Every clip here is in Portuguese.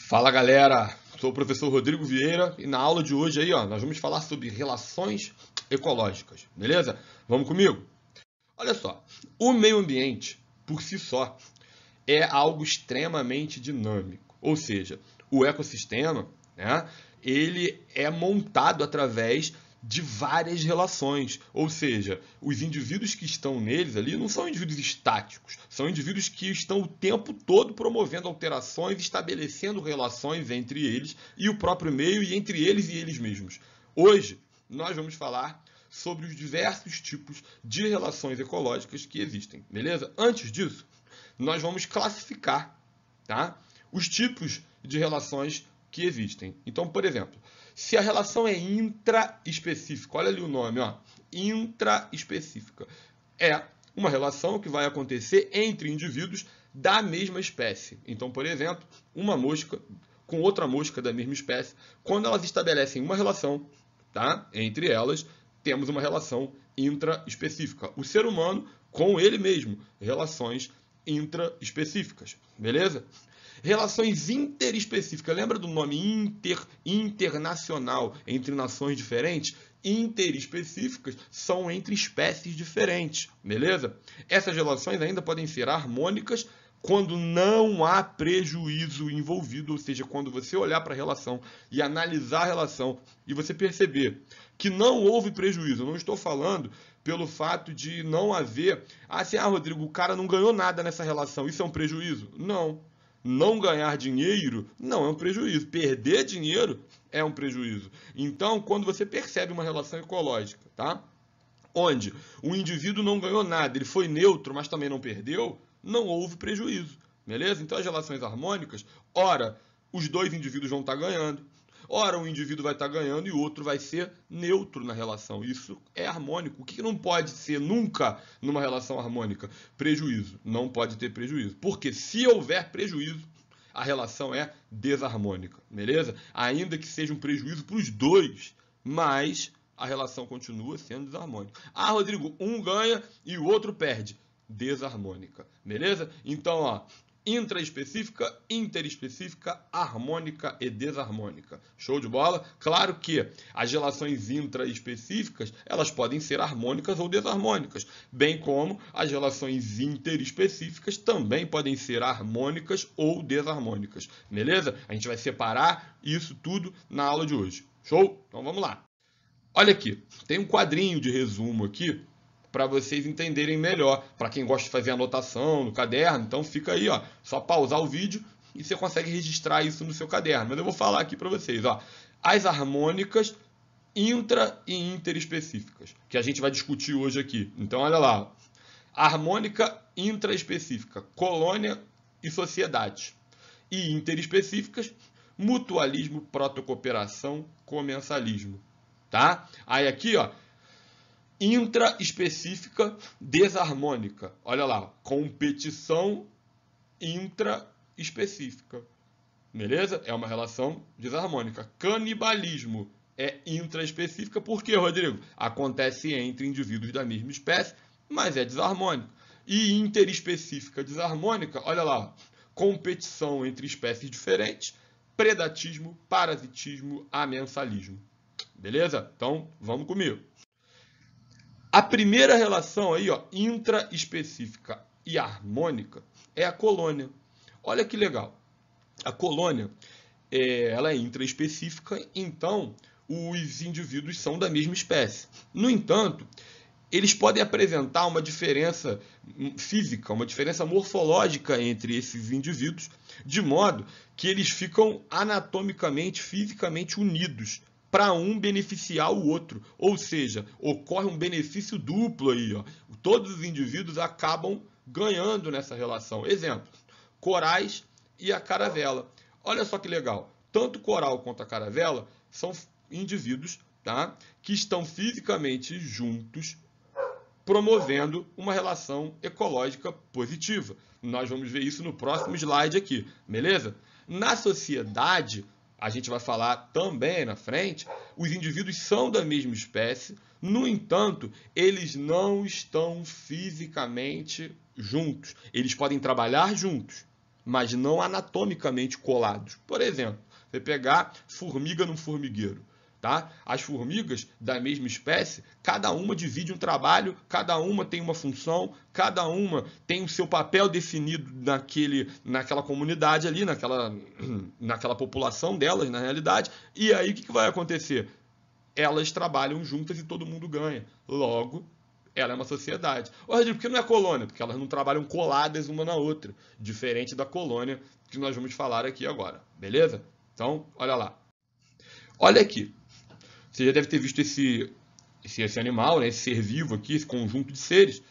Fala galera, sou o professor Rodrigo Vieira e na aula de hoje aí, nós vamos falar sobre relações ecológicas, beleza? Vamos comigo? Olha só, o meio ambiente, por si só, é algo extremamente dinâmico, ou seja, o ecossistema, né, ele é montado através de várias relações, ou seja, os indivíduos que estão neles ali não são indivíduos estáticos, são indivíduos que estão o tempo todo promovendo alterações, estabelecendo relações entre eles e o próprio meio e entre eles e eles mesmos. Hoje, nós vamos falar sobre os diversos tipos de relações ecológicas que existem, beleza? Antes disso, nós vamos classificar, tá, os tipos de relações que existem. Então, por exemplo, se a relação é intraespecífica, olha ali o nome, intraespecífica, é uma relação que vai acontecer entre indivíduos da mesma espécie. Então, por exemplo, uma mosca com outra mosca da mesma espécie, quando elas estabelecem uma relação, tá, entre elas, temos uma relação intraespecífica. O ser humano com ele mesmo, relações intraespecíficas, beleza? Relações interespecíficas, lembra do nome internacional, entre nações diferentes? Interespecíficas são entre espécies diferentes, beleza? Essas relações ainda podem ser harmônicas quando não há prejuízo envolvido, ou seja, quando você olhar para a relação e analisar a relação e você perceber que não houve prejuízo. Eu não estou falando pelo fato de não haver, Rodrigo, o cara não ganhou nada nessa relação, isso é um prejuízo? Não. Não ganhar dinheiro não é um prejuízo. Perder dinheiro é um prejuízo. Então, quando você percebe uma relação ecológica, tá, onde o indivíduo não ganhou nada, ele foi neutro, mas também não perdeu, não houve prejuízo, beleza? Então, as relações harmônicas, ora, os dois indivíduos vão estar ganhando, ora, um indivíduo vai estar ganhando e o outro vai ser neutro na relação. Isso é harmônico. O que não pode ser nunca numa relação harmônica? Prejuízo. Não pode ter prejuízo. Porque se houver prejuízo, a relação é desarmônica, beleza? Ainda que seja um prejuízo para os dois, mas a relação continua sendo desarmônica. Rodrigo, um ganha e o outro perde. Desarmônica, beleza? Então, intraespecífica, interespecífica, harmônica e desarmônica. Show de bola? Claro que as relações intraespecíficas, elas podem ser harmônicas ou desarmônicas, bem como as relações interespecíficas também podem ser harmônicas ou desarmônicas. Beleza? A gente vai separar isso tudo na aula de hoje. Show? Então vamos lá. Olha aqui, tem um quadrinho de resumo aqui para vocês entenderem melhor. Para quem gosta de fazer anotação no caderno, então fica aí, só pausar o vídeo e você consegue registrar isso no seu caderno. Mas eu vou falar aqui para vocês, as harmônicas intra e interespecíficas, que a gente vai discutir hoje aqui. Então, olha lá, harmônica intraespecífica, colônia e sociedade. E interespecíficas, mutualismo, protocooperação, comensalismo, tá? Aí aqui, intraespecífica desarmônica. Olha lá, competição intraespecífica. Beleza? É uma relação desarmônica. Canibalismo é intraespecífica. Por quê, Rodrigo? Acontece entre indivíduos da mesma espécie, mas é desarmônico. E interespecífica desarmônica, olha lá, competição entre espécies diferentes, predatismo, parasitismo, amensalismo. Beleza? Então, vamos comigo. A primeira relação aí, intraespecífica e harmônica, é a colônia. Olha que legal. A colônia, ela é intraespecífica, então os indivíduos são da mesma espécie. No entanto, eles podem apresentar uma diferença física, uma diferença morfológica entre esses indivíduos, de modo que eles ficam anatomicamente, fisicamente unidos, para um beneficiar o outro. Ou seja, ocorre um benefício duplo aí. Todos os indivíduos acabam ganhando nessa relação. Exemplo, corais e a caravela. Olha só que legal. Tanto o coral quanto a caravela são indivíduos, tá, que estão fisicamente juntos, promovendo uma relação ecológica positiva. Nós vamos ver isso no próximo slide aqui, beleza? Na sociedade, a gente vai falar também na frente, os indivíduos são da mesma espécie, no entanto, eles não estão fisicamente juntos. Eles podem trabalhar juntos, mas não anatomicamente colados. Por exemplo, você pegar formiga num formigueiro. Tá? As formigas da mesma espécie, cada uma divide um trabalho, cada uma tem uma função, cada uma tem o seu papel definido naquela comunidade ali, naquela população delas, na realidade. E aí o que vai acontecer? Elas trabalham juntas e todo mundo ganha. Logo, ela é uma sociedade. Ô, Rodrigo, por que não é colônia? Porque elas não trabalham coladas uma na outra, diferente da colônia que nós vamos falar aqui agora. Beleza? Então, olha lá. Olha aqui. Você já deve ter visto esse animal, né, esse ser vivo aqui, esse conjunto de seres,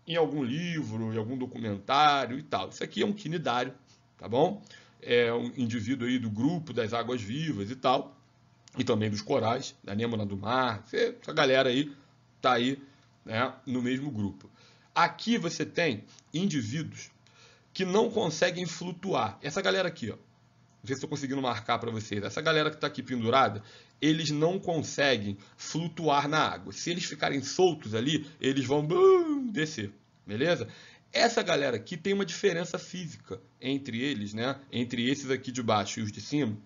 em algum livro, em algum documentário e tal. Isso aqui é um quinidário, tá bom? É um indivíduo aí do grupo das águas vivas e tal, e também dos corais, da anêmona do mar. Essa galera aí tá aí, né, no mesmo grupo. Aqui você tem indivíduos que não conseguem flutuar. Essa galera aqui, ó. Não sei se estou conseguindo marcar para vocês. Essa galera que está aqui pendurada, eles não conseguem flutuar na água. Se eles ficarem soltos ali, eles vão descer. Beleza? Essa galera aqui tem uma diferença física entre eles, né? Entre esses aqui de baixo e os de cima,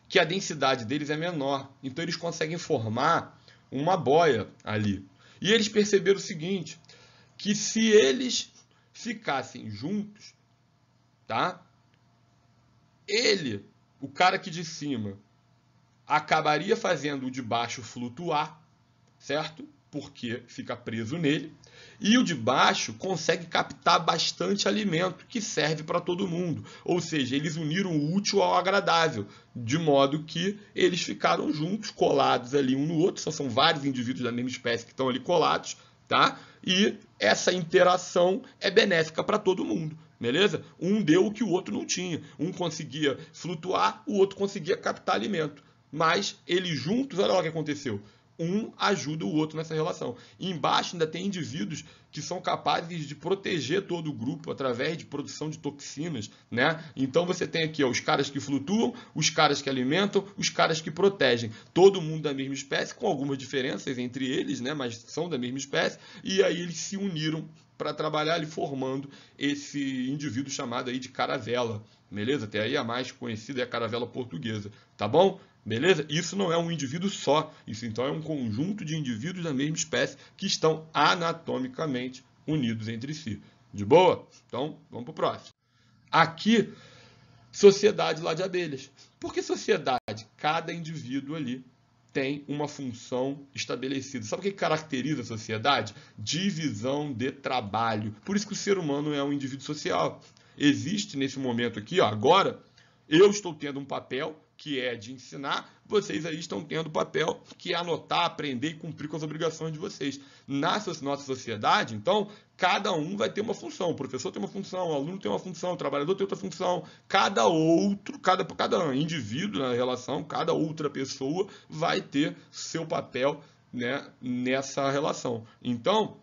que a densidade deles é menor. Então eles conseguem formar uma boia ali. E eles perceberam o seguinte, que se eles ficassem juntos, tá? Ele, o cara aqui de cima, acabaria fazendo o de baixo flutuar, certo? Porque fica preso nele. E o de baixo consegue captar bastante alimento, que serve para todo mundo. Ou seja, eles uniram o útil ao agradável, de modo que eles ficaram juntos, colados ali um no outro. São vários indivíduos da mesma espécie que estão ali colados, tá? E essa interação é benéfica para todo mundo. Beleza? Um deu o que o outro não tinha. Um conseguia flutuar, o outro conseguia captar alimento. Mas eles juntos, olha lá o que aconteceu. Um ajuda o outro nessa relação. E embaixo ainda tem indivíduos que são capazes de proteger todo o grupo através de produção de toxinas, né? Então você tem aqui, ó, os caras que flutuam, os caras que alimentam, os caras que protegem. Todo mundo da mesma espécie, com algumas diferenças entre eles, né? Mas são da mesma espécie. E aí eles se uniram para trabalhar ali formando esse indivíduo chamado aí de caravela, beleza? Até aí a mais conhecida é a caravela portuguesa, tá bom? Beleza? Isso não é um indivíduo só, isso então é um conjunto de indivíduos da mesma espécie que estão anatomicamente unidos entre si. De boa? Então, vamos para o próximo. Aqui, sociedade lá de abelhas. Por que sociedade? Cada indivíduo ali tem uma função estabelecida. Sabe o que caracteriza a sociedade? Divisão de trabalho. Por isso que o ser humano é um indivíduo social. Existe nesse momento aqui, ó, agora, eu estou tendo um papel que é de ensinar, vocês aí estão tendo papel que é anotar, aprender e cumprir com as obrigações de vocês. Na nossa sociedade, então, cada um vai ter uma função. O professor tem uma função, o aluno tem uma função, o trabalhador tem outra função. Cada indivíduo na relação, cada outra pessoa vai ter seu papel, né, nessa relação. Então,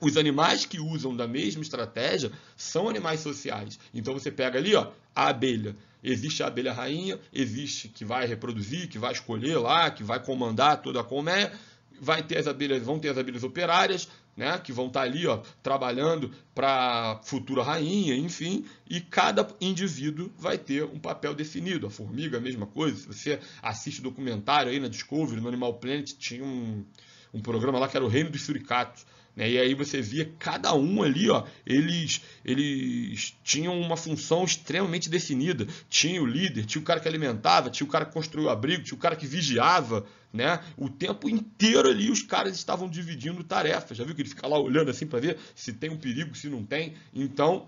os animais que usam da mesma estratégia são animais sociais. Então você pega ali, ó, a abelha. Existe a abelha rainha, existe que vai reproduzir, que vai escolher lá, que vai comandar toda a colmeia. Vão ter as abelhas operárias, né, que vão estar ali, ó, trabalhando para a futura rainha, enfim, e cada indivíduo vai ter um papel definido. A formiga, a mesma coisa. Se você assiste documentário aí na Discovery, no Animal Planet, tinha um programa lá que era o Reino dos Suricatos. E aí você via cada um ali, ó, eles tinham uma função extremamente definida. Tinha o líder, tinha o cara que alimentava, tinha o cara que construiu o abrigo, tinha o cara que vigiava, né? O tempo inteiro ali os caras estavam dividindo tarefas. Já viu que ele fica lá olhando assim para ver se tem um perigo, se não tem? Então,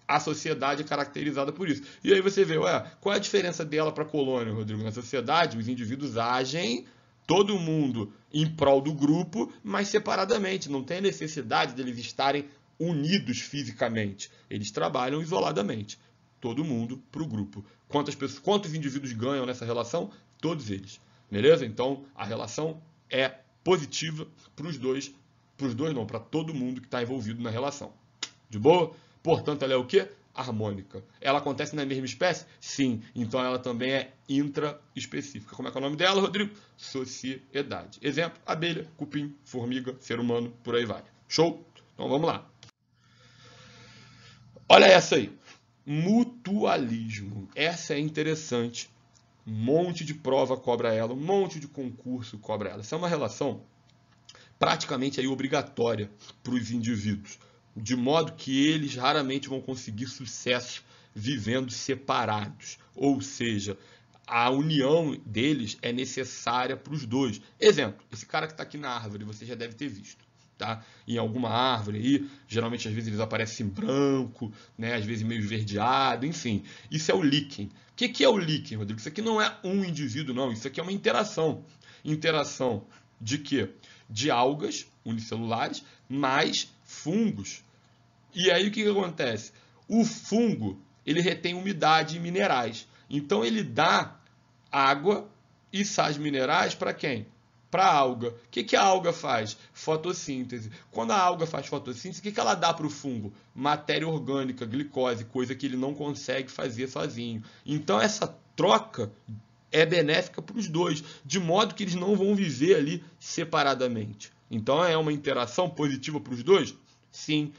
a sociedade é caracterizada por isso. E aí você vê, ué, qual é a diferença dela para a colônia, Rodrigo? Na sociedade, os indivíduos agem todo mundo em prol do grupo, mas separadamente. Não tem necessidade deles estarem unidos fisicamente. Eles trabalham isoladamente. Todo mundo para o grupo. Quantos indivíduos ganham nessa relação? Todos eles. Beleza? Então, a relação é positiva para os dois. Para os dois não, para todo mundo que está envolvido na relação. De boa? Portanto, ela é o quê? Harmônica. Ela acontece na mesma espécie? Sim. Então ela também é intraespecífica. Como é que é o nome dela, Rodrigo? Sociedade. Exemplo, abelha, cupim, formiga, ser humano, por aí vai. Show? Então vamos lá. Olha essa aí. Mutualismo. Essa é interessante. Um monte de prova cobra ela, um monte de concurso cobra ela. Essa é uma relação praticamente aí obrigatória para os indivíduos, de modo que eles raramente vão conseguir sucesso vivendo separados. Ou seja, a união deles é necessária para os dois. Exemplo, esse cara que está aqui na árvore, você já deve ter visto. Tá? Em alguma árvore aí, geralmente às vezes eles aparecem em branco, né? Às vezes meio esverdeado, enfim. Isso é o líquen. O que é o líquen, Rodrigo? Isso aqui não é um indivíduo, não. Isso aqui é uma interação. Interação de quê? De algas unicelulares mais fungos. E aí o que acontece? O fungo, ele retém umidade e minerais. Então ele dá água e sais minerais para quem? Para a alga. O que a alga faz? Fotossíntese. Quando a alga faz fotossíntese, o que ela dá para o fungo? Matéria orgânica, glicose, coisa que ele não consegue fazer sozinho. Então essa troca é benéfica para os dois, de modo que eles não vão viver ali separadamente. Então é uma interação positiva para os dois? Sim.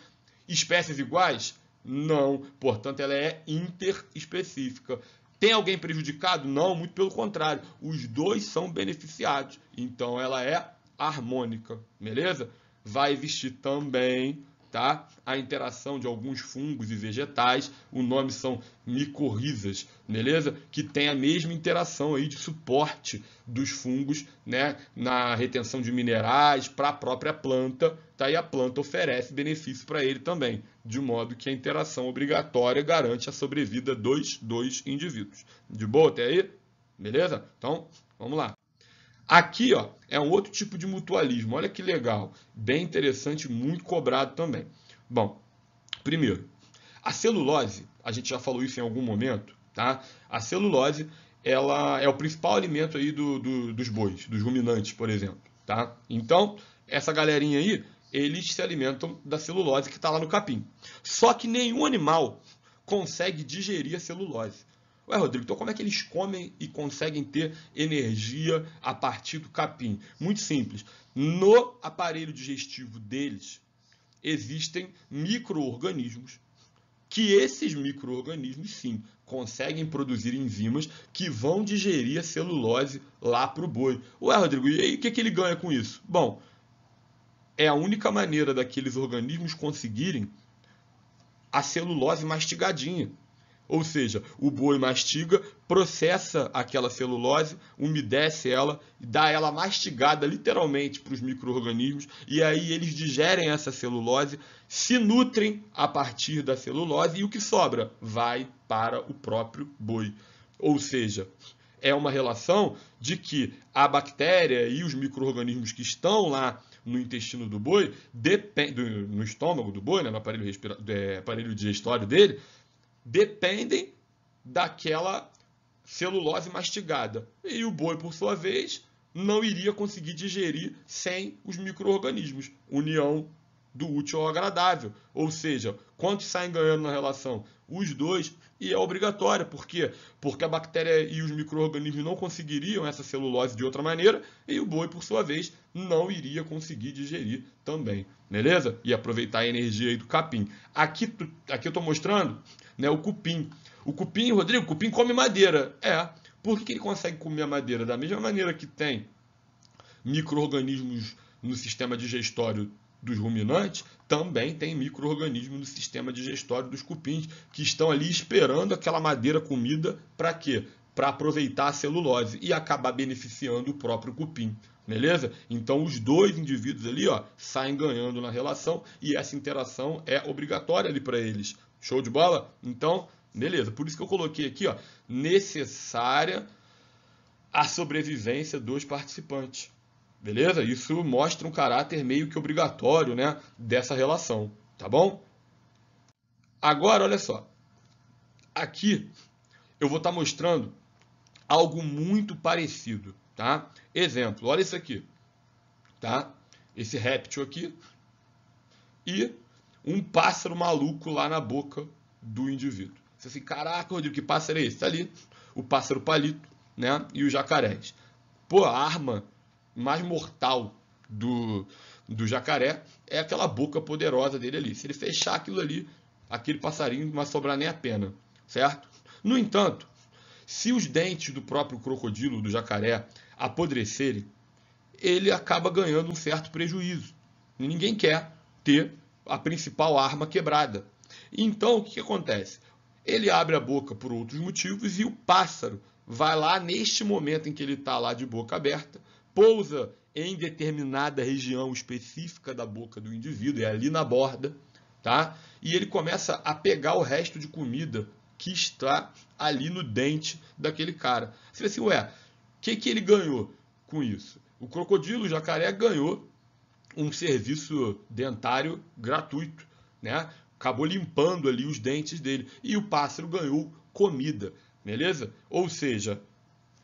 Espécies iguais? Não. Portanto, ela é interespecífica. Tem alguém prejudicado? Não, muito pelo contrário. Os dois são beneficiados. Então, ela é harmônica, beleza? Vai existir também, tá, a interação de alguns fungos e vegetais. O nome são micorrizas, beleza? Que tem a mesma interação aí de suporte dos fungos, né, na retenção de minerais para a própria planta, tá? E a planta oferece benefício para ele também, de modo que a interação obrigatória garante a sobrevida dos dois indivíduos. De boa até aí? Beleza? Então, vamos lá. Aqui, ó, é um outro tipo de mutualismo. Olha que legal, bem interessante, muito cobrado também. Bom, primeiro, a celulose, a gente já falou isso em algum momento, tá? A celulose, ela é o principal alimento aí dos bois, dos ruminantes, por exemplo, tá? Então, essa galerinha aí, eles se alimentam da celulose que está lá no capim. Só que nenhum animal consegue digerir a celulose. Ué, Rodrigo, então como é que eles comem e conseguem ter energia a partir do capim? Muito simples. No aparelho digestivo deles existem micro-organismos que esses micro-organismos, sim, conseguem produzir enzimas que vão digerir a celulose lá para o boi. Ué, Rodrigo, e aí o que ele ganha com isso? Bom, é a única maneira daqueles organismos conseguirem a celulose mastigadinha. Ou seja, o boi mastiga, processa aquela celulose, umedece ela, dá ela mastigada literalmente para os micro-organismos, e aí eles digerem essa celulose, se nutrem a partir da celulose, e o que sobra vai para o próprio boi. Ou seja, é uma relação de que a bactéria e os micro-organismos que estão lá no intestino do boi, no estômago do boi, né, no aparelho digestório dele, dependem daquela celulose mastigada. E o boi, por sua vez, não iria conseguir digerir sem os micro-organismos. União do útil ao agradável. Ou seja, quantos saem ganhando na relação? Os dois. E é obrigatório. Por quê? Porque a bactéria e os micro-organismos não conseguiriam essa celulose de outra maneira e o boi, por sua vez, não iria conseguir digerir também. Beleza? E aproveitar a energia aí do capim. Aqui eu estou mostrando, né, o cupim. O cupim, Rodrigo, o cupim come madeira. É. Por que ele consegue comer a madeira? Da mesma maneira que tem micro-organismos no sistema digestório dos ruminantes, também tem micro-organismos no sistema digestório dos cupins, que estão ali esperando aquela madeira comida para quê? Para aproveitar a celulose e acabar beneficiando o próprio cupim. Beleza? Então os dois indivíduos ali, ó, saem ganhando na relação e essa interação é obrigatória ali para eles. Show de bola? Então, beleza. Por isso que eu coloquei aqui, ó, necessária a sobrevivência dos participantes. Beleza? Isso mostra um caráter meio que obrigatório, né, dessa relação, tá bom? Agora, olha só. Aqui eu vou estar mostrando algo muito parecido, tá? Exemplo, olha isso aqui, tá? Esse réptil aqui e um pássaro maluco lá na boca do indivíduo. Você assim, caraca, Rodrigo, que pássaro é esse? Tá ali, o pássaro palito, né? E os jacarés. Pô, a arma mais mortal do jacaré é aquela boca poderosa dele ali. Se ele fechar aquilo ali, aquele passarinho não vai sobrar nem a pena, certo? No entanto, se os dentes do próprio crocodilo, do jacaré, apodrecerem, ele acaba ganhando um certo prejuízo. Ninguém quer ter a principal arma quebrada. Então, o que acontece? Ele abre a boca por outros motivos e o pássaro vai lá neste momento em que ele está lá de boca aberta, pousa em determinada região específica da boca do indivíduo, é ali na borda, tá? E ele começa a pegar o resto de comida que está ali no dente daquele cara. Você fala assim, ué, o que ele ganhou com isso? O crocodilo, o jacaré, ganhou um serviço dentário gratuito, né? Acabou limpando ali os dentes dele. E o pássaro ganhou comida, beleza? Ou seja,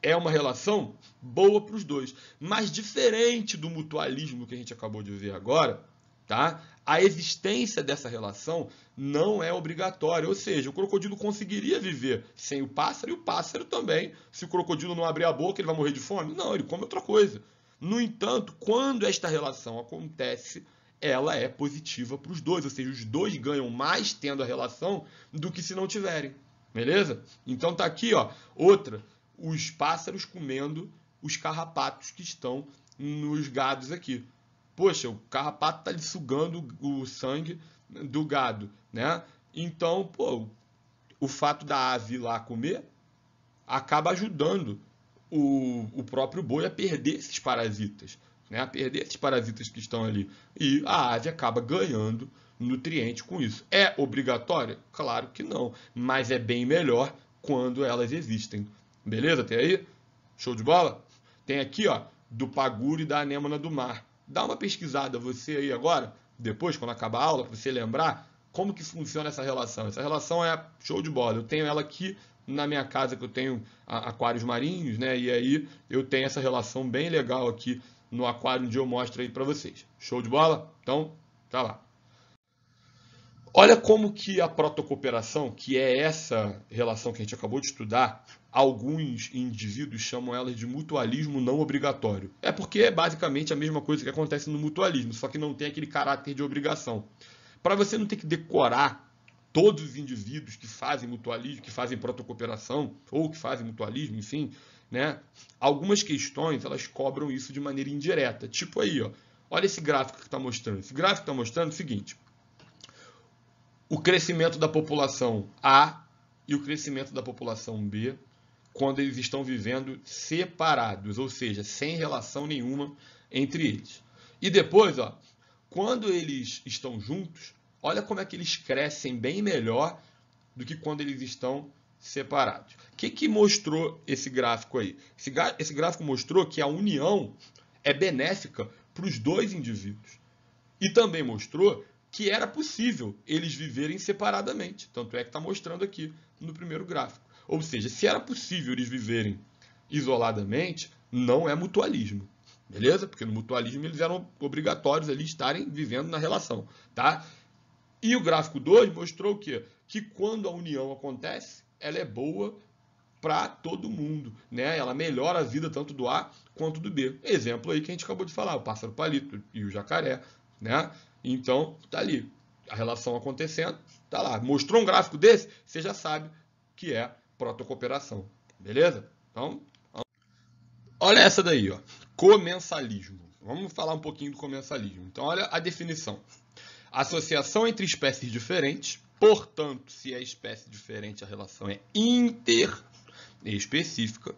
é uma relação boa para os dois. Mas diferente do mutualismo que a gente acabou de ver agora, tá? A existência dessa relação não é obrigatória. Ou seja, o crocodilo conseguiria viver sem o pássaro e o pássaro também. Se o crocodilo não abrir a boca, ele vai morrer de fome? Não, ele come outra coisa. No entanto, quando esta relação acontece, ela é positiva para os dois, ou seja, os dois ganham mais tendo a relação do que se não tiverem, beleza? Então tá aqui, ó, outra, os pássaros comendo os carrapatos que estão nos gados aqui. Poxa, o carrapato está lhe sugando o sangue do gado, né? Então, pô, o fato da ave ir lá comer acaba ajudando o próprio boi a perder esses parasitas, né? A perder esses parasitas que estão ali. E a ave acaba ganhando nutriente com isso. É obrigatório? Claro que não, mas é bem melhor quando elas existem. Beleza? Até aí? Show de bola? Tem aqui, ó, do paguro e da anêmona do mar. Dá uma pesquisada você aí agora, depois, quando acabar a aula, para você lembrar como que funciona essa relação. Essa relação é show de bola. Eu tenho ela aqui na minha casa, que eu tenho aquários marinhos, né? E aí eu tenho essa relação bem legal aqui no aquário, onde eu mostro aí para vocês. Show de bola? Então, tá lá. Olha como que a protocooperação, que é essa relação que a gente acabou de estudar, alguns indivíduos chamam ela de mutualismo não obrigatório. É porque é basicamente a mesma coisa que acontece no mutualismo, só que não tem aquele caráter de obrigação. Para você não ter que decorar todos os indivíduos que fazem mutualismo, que fazem protocooperação, ou que fazem mutualismo, enfim, né? Algumas questões, elas cobram isso de maneira indireta. Tipo aí, ó, olha esse gráfico que está mostrando. Esse gráfico está mostrando o seguinte: o crescimento da população A e o crescimento da população B, quando eles estão vivendo separados, ou seja, sem relação nenhuma entre eles. E depois, ó, quando eles estão juntos, olha como é que eles crescem bem melhor do que quando eles estão separados. O que mostrou esse gráfico aí? Esse gráfico mostrou que a união é benéfica para os dois indivíduos. E também mostrou que era possível eles viverem separadamente. Tanto é que está mostrando aqui no primeiro gráfico. Ou seja, se era possível eles viverem isoladamente, não é mutualismo. Beleza? Porque no mutualismo eles eram obrigatórios ali estarem vivendo na relação. Tá? E o gráfico 2 mostrou o quê? Que quando a união acontece, ela é boa para todo mundo, né? Ela melhora a vida tanto do A quanto do B. Exemplo aí que a gente acabou de falar, o pássaro palito e o jacaré, né? Então, tá ali, a relação acontecendo, tá lá. Mostrou um gráfico desse, você já sabe que é protocooperação, beleza? Então, olha essa daí, ó, comensalismo. Vamos falar um pouquinho do comensalismo. Então, olha a definição. Associação entre espécies diferentes, portanto, se é espécie diferente, a relação é interespecífica,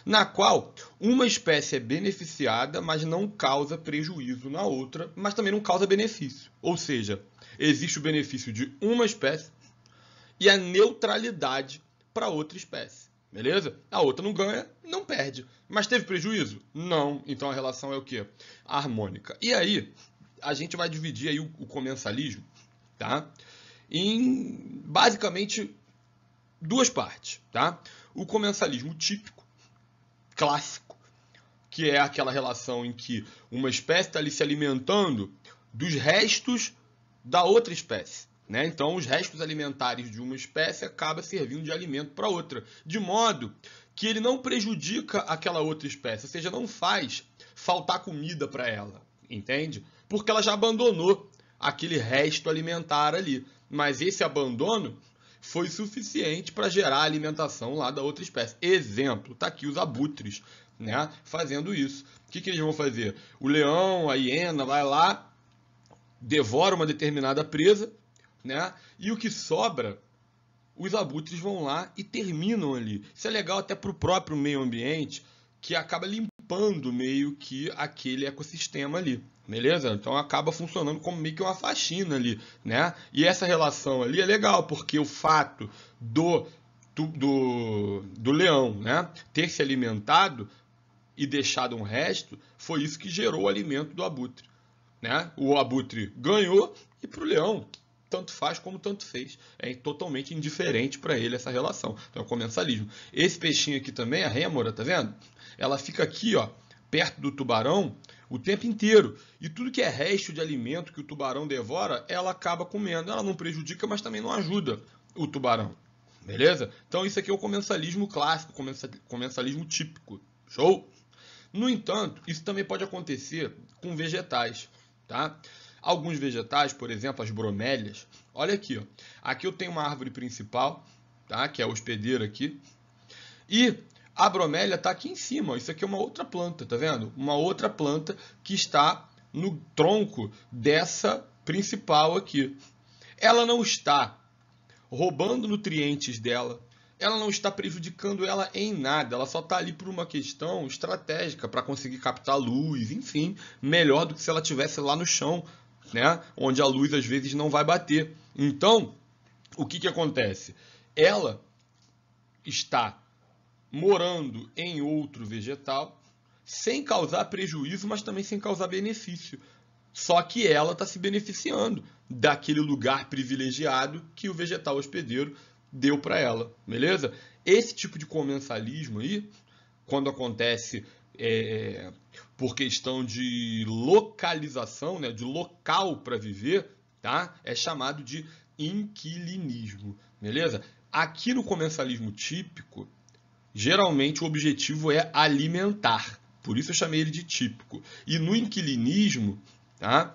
na qual uma espécie é beneficiada, mas não causa prejuízo na outra, mas também não causa benefício. Ou seja, existe o benefício de uma espécie e a neutralidade para outra espécie. Beleza? A outra não ganha, não perde. Mas teve prejuízo? Não. Então a relação é o quê? Harmônica. E aí, a gente vai dividir aí o comensalismo, tá? Em basicamente duas partes, tá? O comensalismo típico, clássico, que é aquela relação em que uma espécie está ali se alimentando dos restos da outra espécie, né? Então, os restos alimentares de uma espécie acabam servindo de alimento para outra, de modo que ele não prejudica aquela outra espécie, ou seja, não faz faltar comida para ela, entende? Porque ela já abandonou aquele resto alimentar ali. Mas esse abandono foi suficiente para gerar a alimentação lá da outra espécie. Exemplo, tá aqui os abutres, né, fazendo isso. O que eles vão fazer? O leão, a hiena, vai lá, devora uma determinada presa, né, e o que sobra, os abutres vão lá e terminam ali. Isso é legal até para o próprio meio ambiente, que acaba limpando meio que aquele ecossistema ali. Beleza? Então acaba funcionando como meio que uma faxina ali, né? E essa relação ali é legal, porque o fato do leão, né, ter se alimentado e deixado um resto, foi isso que gerou o alimento do abutre, né? O abutre ganhou e para o leão tanto faz como tanto fez. É totalmente indiferente para ele essa relação. Então é o comensalismo. Esse peixinho aqui também, a rêmora, tá vendo? Ela fica aqui, ó, perto do tubarão o tempo inteiro. E tudo que é resto de alimento que o tubarão devora, ela acaba comendo. Ela não prejudica, mas também não ajuda o tubarão. Beleza? Então isso aqui é o comensalismo clássico, comensalismo típico. Show? No entanto, isso também pode acontecer com vegetais, tá? Alguns vegetais, por exemplo, as bromélias. Olha aqui, ó. Aqui eu tenho uma árvore principal, tá? Que é a hospedeira aqui. E a bromélia está aqui em cima. Ó. Isso aqui é uma outra planta, tá vendo? Uma outra planta que está no tronco dessa principal aqui. Ela não está roubando nutrientes dela. Ela não está prejudicando ela em nada. Ela só está ali por uma questão estratégica para conseguir captar luz, enfim, melhor do que se ela estivesse lá no chão, né? Onde a luz às vezes não vai bater. Então, o que acontece? Ela está morando em outro vegetal sem causar prejuízo, mas também sem causar benefício. Só que ela está se beneficiando daquele lugar privilegiado que o vegetal hospedeiro deu para ela, beleza? Esse tipo de comensalismo aí, quando acontece por questão de localização, né, de local para viver, tá? É chamado de inquilinismo, beleza? Aqui no comensalismo típico, geralmente o objetivo é alimentar, por isso eu chamei ele de típico. E no inquilinismo, tá?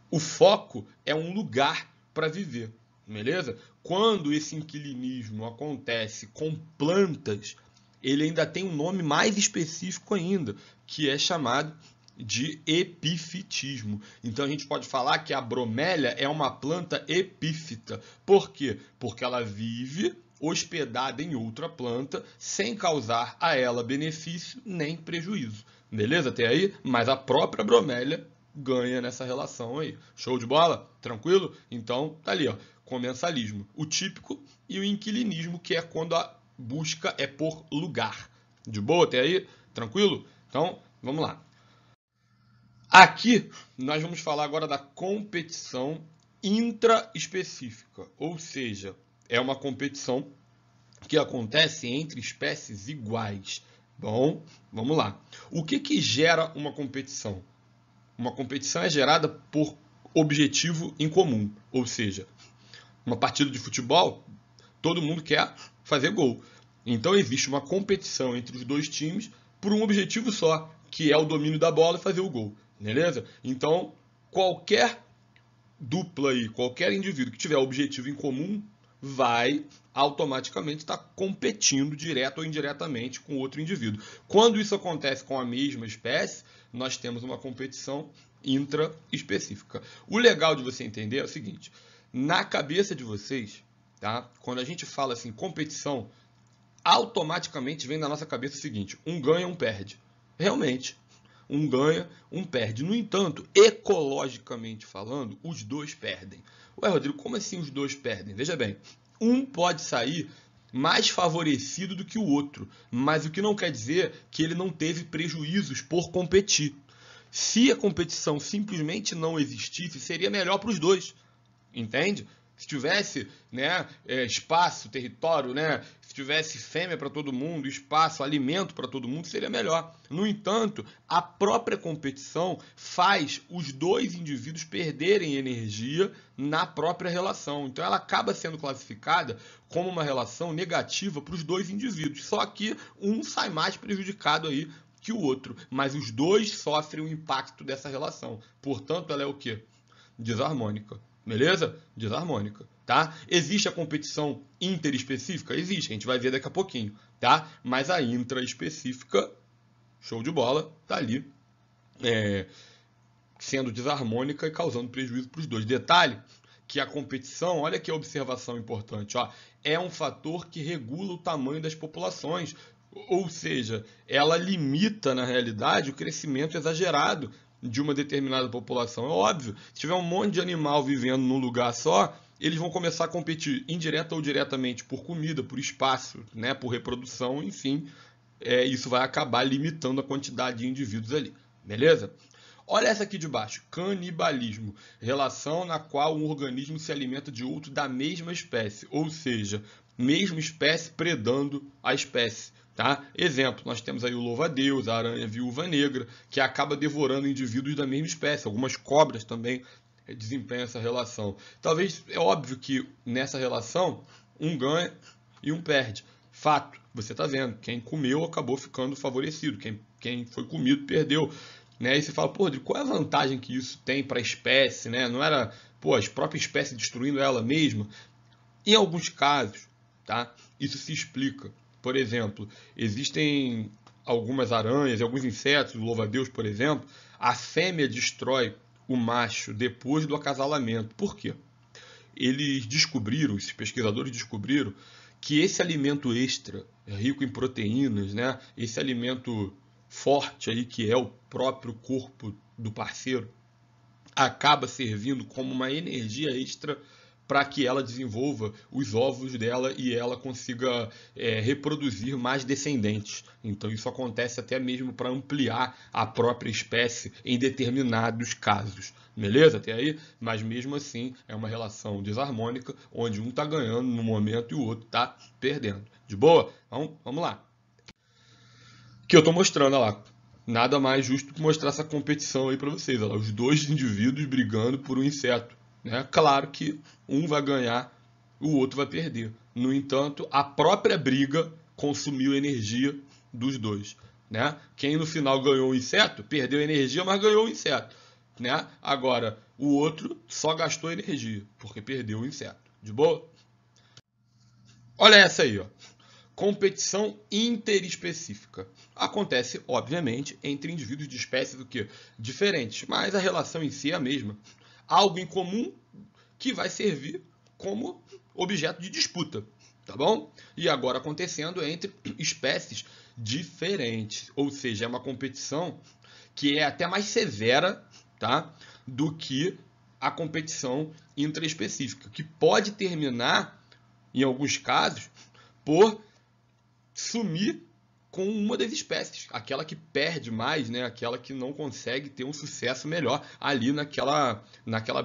O foco é um lugar para viver, beleza? Quando esse inquilinismo acontece com plantas, ele ainda tem um nome mais específico ainda, que é chamado de epifitismo. Então a gente pode falar que a bromélia é uma planta epífita. Por quê? Porque ela vive hospedada em outra planta sem causar a ela benefício nem prejuízo. Beleza? Até aí? Mas a própria bromélia ganha nessa relação aí. Show de bola? Tranquilo? Então, tá ali, ó. Comensalismo. O típico e o inquilinismo, que é quando a busca é por lugar. De boa até aí? Tranquilo? Então, vamos lá. Aqui, nós vamos falar agora da competição intraespecífica. Ou seja, é uma competição que acontece entre espécies iguais. Bom, vamos lá. O que gera uma competição? Uma competição é gerada por objetivo em comum, ou seja, uma partida de futebol, todo mundo quer fazer gol. Então existe uma competição entre os dois times por um objetivo só, que é o domínio da bola e fazer o gol, beleza? Então, qualquer dupla aí, qualquer indivíduo que tiver objetivo em comum, vai automaticamente estar competindo direto ou indiretamente com outro indivíduo. Quando isso acontece com a mesma espécie, nós temos uma competição intraespecífica. O legal de você entender é o seguinte, na cabeça de vocês, tá? Quando a gente fala assim, competição, automaticamente vem na nossa cabeça o seguinte, um ganha, um perde. Realmente, um ganha, um perde. No entanto, ecologicamente falando, os dois perdem. Ué, Rodrigo, como assim os dois perdem? Veja bem, um pode sair mais favorecido do que o outro, mas o que não quer dizer que ele não teve prejuízos por competir. Se a competição simplesmente não existisse, seria melhor para os dois, entende? Se tivesse, né, espaço, território, né, se tivesse fêmea para todo mundo, espaço, alimento para todo mundo, seria melhor. No entanto, a própria competição faz os dois indivíduos perderem energia na própria relação. Então ela acaba sendo classificada como uma relação negativa para os dois indivíduos. Só que um sai mais prejudicado aí que o outro, mas os dois sofrem o impacto dessa relação. Portanto, ela é o quê? desarmônica. Beleza? Desarmônica, tá? Existe a competição interespecífica? Existe, a gente vai ver daqui a pouquinho, tá? Mas a intraespecífica, show de bola, tá ali, sendo desarmônica e causando prejuízo para os dois. Detalhe que a competição, olha que observação importante, ó, é um fator que regula o tamanho das populações, ou seja, ela limita, na realidade, o crescimento exagerado de uma determinada população. É óbvio, se tiver um monte de animal vivendo num lugar só, eles vão começar a competir indireta ou diretamente por comida, por espaço, né, por reprodução, enfim, isso vai acabar limitando a quantidade de indivíduos ali, beleza? Olha essa aqui de baixo, canibalismo, relação na qual um organismo se alimenta de outro da mesma espécie, ou seja, mesma espécie predando a espécie. Tá? Exemplo, nós temos aí o louva-a-Deus, a aranha viúva negra, que acaba devorando indivíduos da mesma espécie. Algumas cobras também desempenham essa relação. Talvez, é óbvio que nessa relação, um ganha e um perde. Fato, você está vendo, quem comeu acabou ficando favorecido, quem foi comido perdeu. Né? E você fala, pô, Rodrigo, qual é a vantagem que isso tem para a espécie? Né? Não era, pô, a própria espécie destruindo ela mesma? Em alguns casos, tá? Isso se explica. Por exemplo, existem algumas aranhas e alguns insetos, o louva-a-Deus, por exemplo, a fêmea destrói o macho depois do acasalamento. Por quê? Eles descobriram, esses pesquisadores descobriram, que esse alimento extra, rico em proteínas, né? Esse alimento forte aí, que é o próprio corpo do parceiro, acaba servindo como uma energia extra para que ela desenvolva os ovos dela e ela consiga reproduzir mais descendentes. Então isso acontece até mesmo para ampliar a própria espécie em determinados casos. Beleza? Até aí? Mas mesmo assim é uma relação desarmônica, onde um está ganhando no momento e o outro está perdendo. De boa? Então, vamos lá. Que eu estou mostrando, olha lá. Nada mais justo que mostrar essa competição aí para vocês. Olha lá, os dois indivíduos brigando por um inseto. Né? Claro que um vai ganhar, o outro vai perder. No entanto, a própria briga consumiu energia dos dois. Né? Quem no final ganhou o inseto, perdeu energia, mas ganhou o inseto. Né? Agora, o outro só gastou energia, porque perdeu o inseto. De boa? Olha essa aí, ó. Competição interespecífica. Acontece, obviamente, entre indivíduos de espécies diferentes, mas a relação em si é a mesma. Algo em comum que vai servir como objeto de disputa, tá bom? E agora acontecendo entre espécies diferentes, ou seja, é uma competição que é até mais severa, tá, do que a competição intraespecífica, que pode terminar, em alguns casos, por sumir com uma das espécies, aquela que perde mais, né? Aquela que não consegue ter um sucesso melhor ali naquela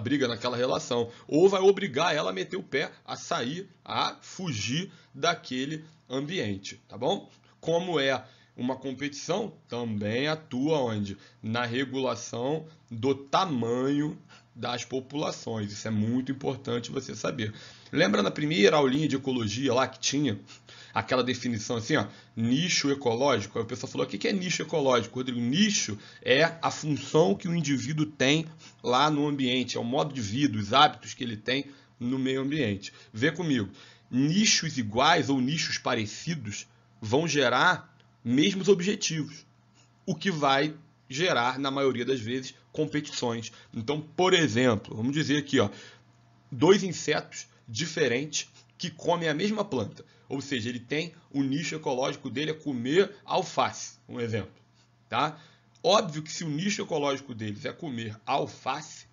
briga, naquela relação. Ou vai obrigar ela a meter o pé, a sair, a fugir daquele ambiente, tá bom? Como é uma competição, também atua onde? Na regulação do tamanho das populações. Isso é muito importante você saber. Lembra na primeira aulinha de ecologia lá que tinha aquela definição assim, ó, nicho ecológico? Aí o pessoal falou, o que é nicho ecológico, Rodrigo? Nicho é a função que o indivíduo tem lá no ambiente, é o modo de vida, os hábitos que ele tem no meio ambiente. Vê comigo, nichos iguais ou nichos parecidos vão gerar mesmos objetivos, o que vai gerar, na maioria das vezes, competições. Então, por exemplo, vamos dizer aqui, ó, dois insetos diferentes que comem a mesma planta. Ou seja, ele tem o nicho ecológico dele é comer alface, um exemplo. Tá? Óbvio que se o nicho ecológico deles é comer alface,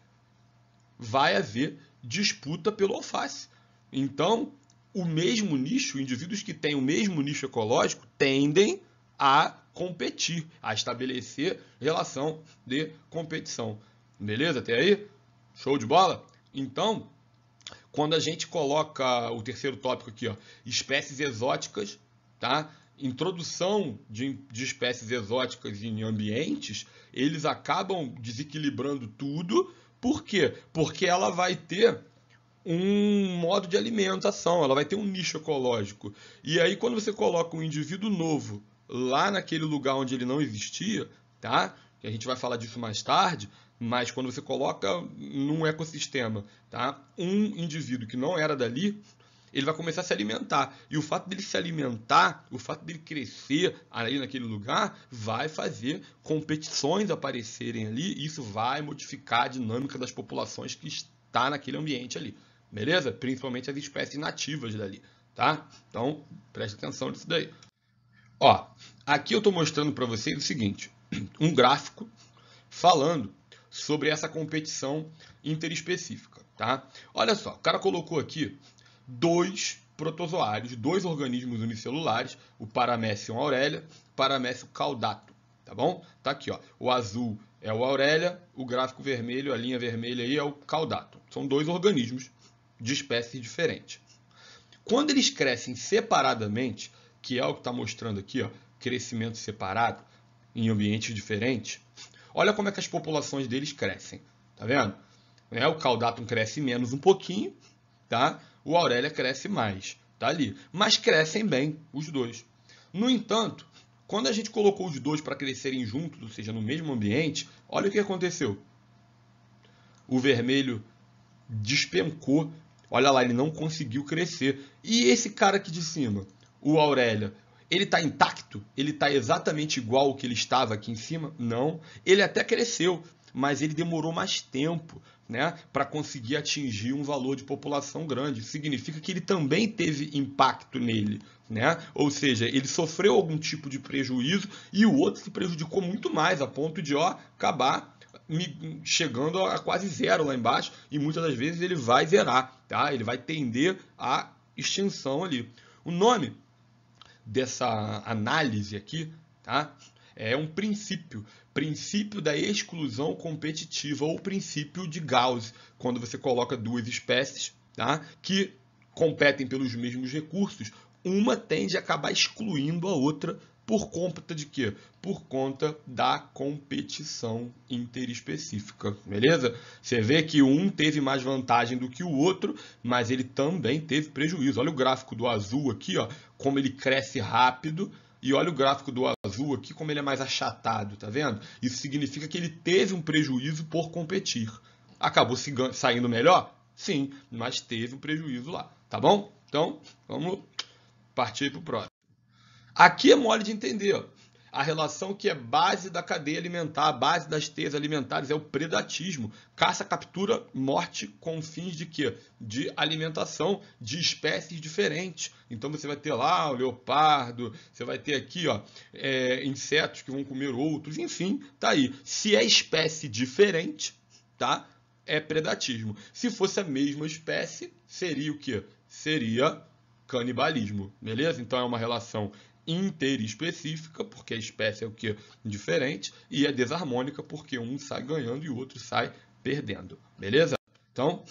vai haver disputa pelo alface. Então, o mesmo nicho, indivíduos que têm o mesmo nicho ecológico, tendem a competir, a estabelecer relação de competição. Beleza? Até aí? Show de bola? Então, quando a gente coloca o terceiro tópico aqui, ó, espécies exóticas, tá? Introdução de espécies exóticas em ambientes, eles acabam desequilibrando tudo. Por quê? Porque ela vai ter um modo de alimentação, ela vai ter um nicho ecológico. E aí, quando você coloca um indivíduo novo lá naquele lugar onde ele não existia, tá? Que a gente vai falar disso mais tarde, Mas quando você coloca num ecossistema, tá, um indivíduo que não era dali, ele vai começar a se alimentar. E o fato dele se alimentar, o fato dele crescer ali naquele lugar, vai fazer competições aparecerem ali. E isso vai modificar a dinâmica das populações que está naquele ambiente ali. Beleza? Principalmente as espécies nativas dali. Tá? Então, preste atenção nisso daí. Ó, aqui eu estou mostrando para vocês o seguinte. Um gráfico falando sobre essa competição interespecífica, tá? Olha só, o cara colocou aqui dois protozoários, dois organismos unicelulares, o Paramecium aurelia, Paramecium caudatum, tá bom? Tá aqui, ó. O azul é o aurelia, o gráfico vermelho, a linha vermelha aí é o caudatum. São dois organismos de espécies diferentes. Quando eles crescem separadamente, que é o que está mostrando aqui, ó, crescimento separado em ambientes diferentes, olha como é que as populações deles crescem, tá vendo? O caudatum cresce menos um pouquinho, tá? O aurelia cresce mais, tá ali. Mas crescem bem, os dois. No entanto, quando a gente colocou os dois para crescerem juntos, ou seja, no mesmo ambiente, olha o que aconteceu. O vermelho despencou, olha lá, ele não conseguiu crescer. E esse cara aqui de cima, o aurelia, ele está intacto? Ele está exatamente igual ao que ele estava aqui em cima? Não. Ele até cresceu, mas ele demorou mais tempo, né, para conseguir atingir um valor de população grande. Isso significa que ele também teve impacto nele, né? Ou seja, ele sofreu algum tipo de prejuízo e o outro se prejudicou muito mais, a ponto de acabar chegando a quase zero lá embaixo, e muitas das vezes ele vai zerar, tá? Ele vai tender à extinção ali. O nome dessa análise aqui, tá, é um princípio da exclusão competitiva, ou princípio de Gauss, quando você coloca duas espécies, tá, que competem pelos mesmos recursos, uma tende a acabar excluindo a outra por conta de quê? Por conta da competição interespecífica, beleza? Você vê que um teve mais vantagem do que o outro, mas ele também teve prejuízo. Olha o gráfico do azul aqui, ó, como ele cresce rápido, e olha o gráfico do azul aqui, como ele é mais achatado, tá vendo? Isso significa que ele teve um prejuízo por competir. Acabou saindo melhor? Sim, mas teve um prejuízo lá, tá bom? Então, vamos partir para o próximo. Aqui é mole de entender, ó. A relação que é base da cadeia alimentar, a base das teias alimentares é o predatismo. Caça, captura, morte com fins de quê? De alimentação de espécies diferentes. Então você vai ter lá o leopardo, você vai ter aqui, ó, insetos que vão comer outros, enfim, tá aí. Se é espécie diferente, tá? É predatismo. Se fosse a mesma espécie, seria o quê? Seria canibalismo, beleza? Então é uma relação interespecífica, porque a espécie é o que? Diferente, e é desarmônica, porque um sai ganhando e o outro sai perdendo, beleza? Então,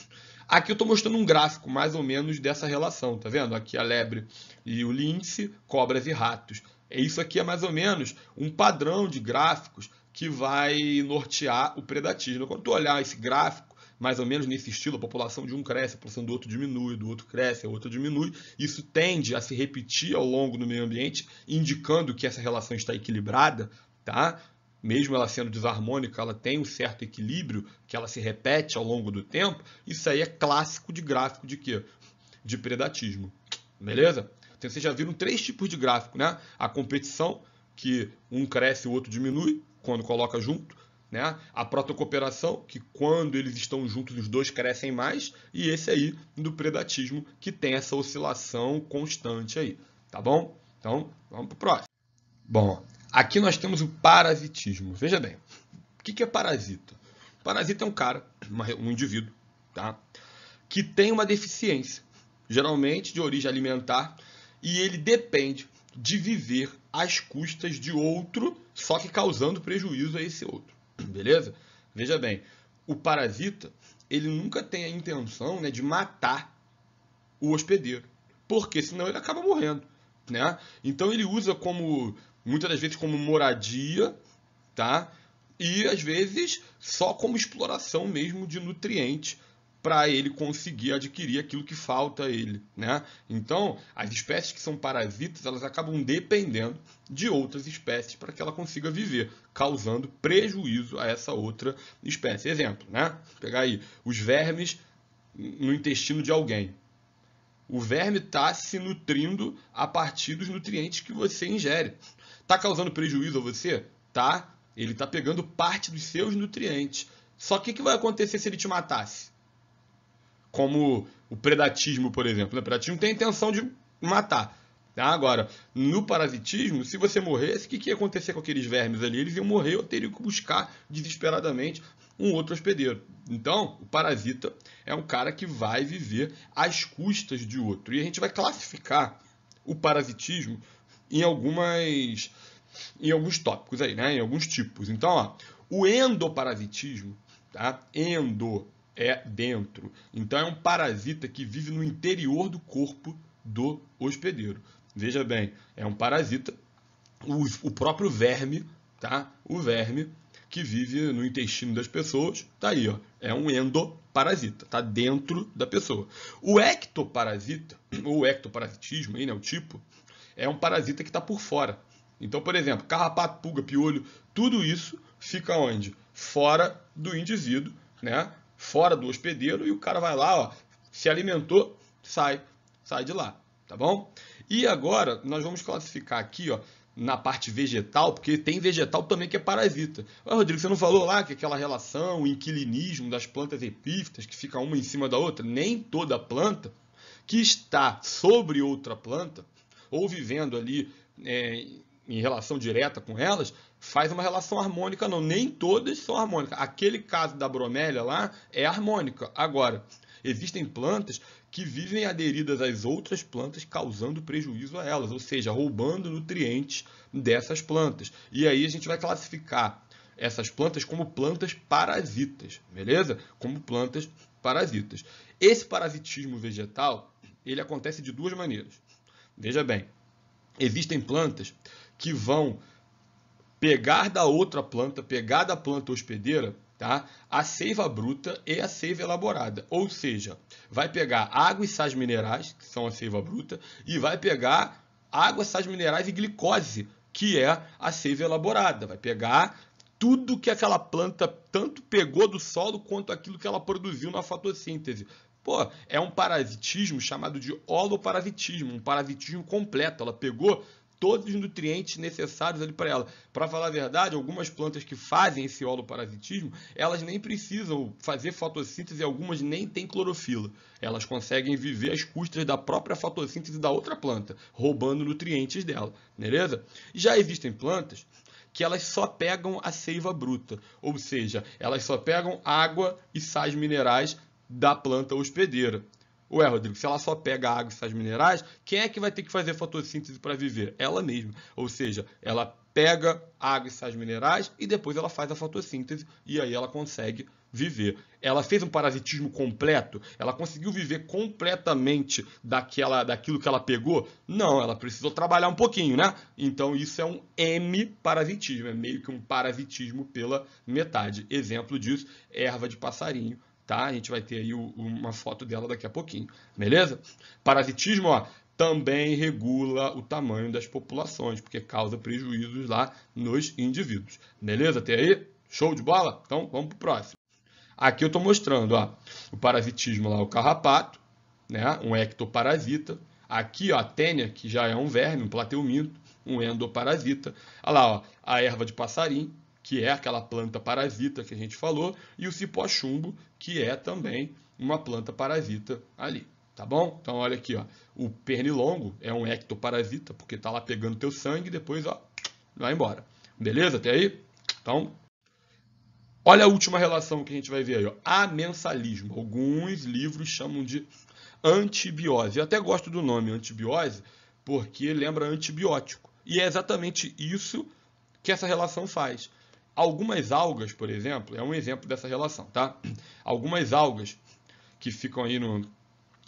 aqui eu estou mostrando um gráfico mais ou menos dessa relação, tá vendo? Aqui a lebre e o lince, cobras e ratos. Isso aqui é mais ou menos um padrão de gráficos que vai nortear o predatismo. Quando tu olhar esse gráfico, mais ou menos nesse estilo, a população de um cresce, a população do outro diminui, do outro cresce, a outra diminui. Isso tende a se repetir ao longo do meio ambiente, indicando que essa relação está equilibrada, tá? Mesmo ela sendo desarmônica, ela tem um certo equilíbrio, que ela se repete ao longo do tempo. Isso aí é clássico de gráfico de quê? De predatismo, beleza? Então vocês já viram 3 tipos de gráfico, né? A competição, que um cresce e o outro diminui, quando coloca junto. Né? A protocooperação, que quando eles estão juntos os dois crescem mais, e esse aí do predatismo, que tem essa oscilação constante aí, tá bom? Então, vamos para o próximo. Bom, aqui nós temos o parasitismo. Veja bem, o que é parasita? Parasita é um cara, um indivíduo, tá? Que tem uma deficiência, geralmente de origem alimentar, e ele depende de viver às custas de outro, só que causando prejuízo a esse outro. Beleza? Veja bem, o parasita, ele nunca tem a intenção, né, de matar o hospedeiro, porque senão ele acaba morrendo, né? Então ele usa muitas das vezes como moradia, tá? E às vezes só como exploração mesmo de nutrientes para ele conseguir adquirir aquilo que falta a ele, né? Então, as espécies que são parasitas, elas acabam dependendo de outras espécies para que ela consiga viver, causando prejuízo a essa outra espécie. Exemplo, né? Vou pegar aí os vermes no intestino de alguém. O verme está se nutrindo a partir dos nutrientes que você ingere. Está causando prejuízo a você? Tá. Ele está pegando parte dos seus nutrientes. Só que o que vai acontecer se ele te matasse? Como o predatismo, por exemplo. O predatismo tem a intenção de matar. Tá? Agora, no parasitismo, se você morresse, o que ia acontecer com aqueles vermes ali? Eles iam morrer ou teriam que buscar desesperadamente um outro hospedeiro. Então, o parasita é um cara que vai viver às custas de outro. E a gente vai classificar o parasitismo em alguns tópicos aí, né? Em alguns tipos. Então, ó, o endoparasitismo, tá? Endo é dentro. Então, é um parasita que vive no interior do corpo do hospedeiro. Veja bem, é um parasita, o próprio verme, tá? O verme que vive no intestino das pessoas, tá aí, ó, é um endoparasita, tá dentro da pessoa. O ectoparasita, ou ectoparasitismo, aí, né, o tipo, é um parasita que está por fora. Então, por exemplo, carrapato, pulga, piolho, tudo isso fica onde? Fora do indivíduo, né? Fora do hospedeiro, e o cara vai lá, ó, se alimentou, sai de lá, tá bom? E agora nós vamos classificar aqui, ó, na parte vegetal, porque tem vegetal também que é parasita. Ô, Rodrigo, você não falou lá que aquela relação, o inquilinismo das plantas epífitas, que fica uma em cima da outra? Nem toda planta que está sobre outra planta, ou vivendo ali em relação direta com elas, faz uma relação harmônica, não. Nem todas são harmônicas. Aquele caso da bromélia lá é harmônica. Agora, existem plantas que vivem aderidas às outras plantas, causando prejuízo a elas, ou seja, roubando nutrientes dessas plantas. E aí a gente vai classificar essas plantas como plantas parasitas, beleza? Como plantas parasitas. Esse parasitismo vegetal, ele acontece de duas maneiras. Veja bem, existem plantas que vão pegar da outra planta, pegar da planta hospedeira, tá? A seiva bruta e a seiva elaborada. Ou seja, vai pegar água e sais minerais, que são a seiva bruta, e vai pegar água, sais minerais e glicose, que é a seiva elaborada. Vai pegar tudo que aquela planta tanto pegou do solo quanto aquilo que ela produziu na fotossíntese. Pô, é um parasitismo chamado de holoparasitismo, um parasitismo completo. Ela pegou todos os nutrientes necessários ali para ela. Para falar a verdade, algumas plantas que fazem esse holoparasitismo, elas nem precisam fazer fotossíntese, algumas nem têm clorofila. Elas conseguem viver às custas da própria fotossíntese da outra planta, roubando nutrientes dela, beleza? Já existem plantas que elas só pegam a seiva bruta, ou seja, elas só pegam água e sais minerais da planta hospedeira. Ué, Rodrigo, se ela só pega água e sais minerais, quem é que vai ter que fazer fotossíntese para viver? Ela mesma. Ou seja, ela pega água e sais minerais e depois ela faz a fotossíntese e aí ela consegue viver. Ela fez um parasitismo completo? Ela conseguiu viver completamente daquilo que ela pegou? Não, ela precisou trabalhar um pouquinho, né? Então isso é um hemiparasitismo, é meio que um parasitismo pela metade. Exemplo disso, erva de passarinho. Tá? A gente vai ter aí uma foto dela daqui a pouquinho, beleza? Parasitismo, ó, também regula o tamanho das populações, porque causa prejuízos lá nos indivíduos, beleza? Até aí? Show de bola? Então, vamos pro próximo. Aqui eu estou mostrando, ó, o parasitismo lá, o carrapato, né? Um ectoparasita. Aqui, ó, a tênia, que já é um verme, um plateuminto, um endoparasita. Olha lá, ó, a erva de passarinho, que é aquela planta parasita que a gente falou, e o cipó-chumbo, que é também uma planta parasita ali, tá bom? Então, olha aqui, ó, o pernilongo é um ectoparasita, porque está lá pegando teu sangue e depois, ó, vai embora. Beleza? Até aí? Então, olha a última relação que a gente vai ver aí, ó, amensalismo. Alguns livros chamam de antibiose. Eu até gosto do nome antibiose, porque lembra antibiótico. E é exatamente isso que essa relação faz. Algumas algas, por exemplo, é um exemplo dessa relação, tá? Algumas algas que ficam aí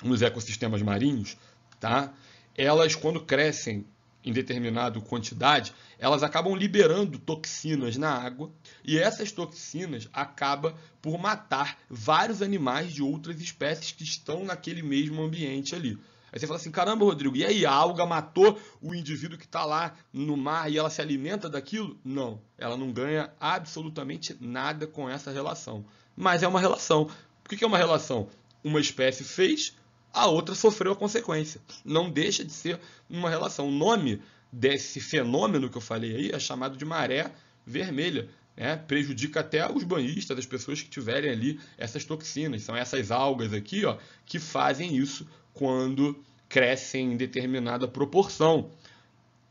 nos ecossistemas marinhos, tá? Elas, quando crescem em determinada quantidade, elas acabam liberando toxinas na água e essas toxinas acabam por matar vários animais de outras espécies que estão naquele mesmo ambiente ali. Aí você fala assim, caramba, Rodrigo, e aí a alga matou o indivíduo que está lá no mar e ela se alimenta daquilo? Não, ela não ganha absolutamente nada com essa relação. Mas é uma relação. Por que é uma relação? Uma espécie fez, a outra sofreu a consequência. Não deixa de ser uma relação. O nome desse fenômeno que eu falei aí é chamado de maré vermelha. Né? Prejudica até os banhistas, as pessoas que tiverem ali essas toxinas. São essas algas aqui, ó, que fazem isso quando crescem em determinada proporção.